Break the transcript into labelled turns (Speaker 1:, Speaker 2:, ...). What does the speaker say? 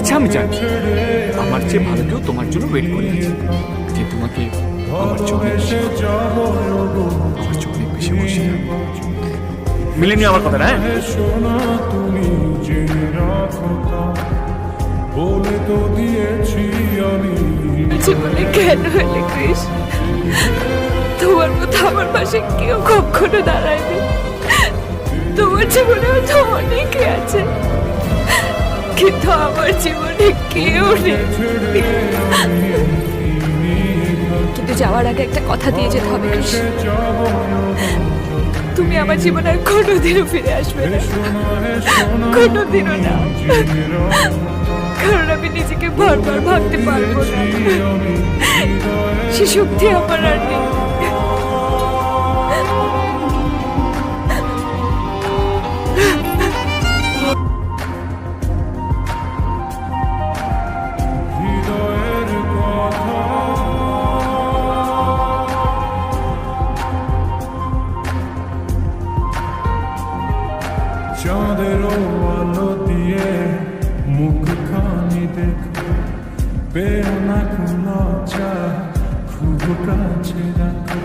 Speaker 1: আচ্ছা আমি জানি আমার চেয়ে ভালো কেউ তোমার জন্য ওয়েট করে আছে, যে তোমাকে আমার চোখ অনেক বেশি বসে মিলে নিয়ে আমার কথা না।
Speaker 2: বলে তো দিয়েছি আমি
Speaker 3: জীবনে কেন এলে কৃষ? তোমার মতো আমার পাশে কেউ কখনো দাঁড়ায়নি। তোমার জীবনেও তো অনেকে আছে, কিন্তু আমার জীবনে কেউ নেই। কিন্তু যাওয়ার আগে একটা কথা দিয়ে যেতে হবে কৃষ, তুমি আমার জীবনে আর কোনোদিনও ফিরে আসবে না, কোনোদিনও না, কারণ আমি নিজেকে বারবার ভাবতে পারবো না, সে শক্তি আমার আর নেই।
Speaker 2: চাঁদের আলো দিয়ে মুখ খানি দেখো, পেও না কোনো লজ্জা, খুব কাছে রাখো।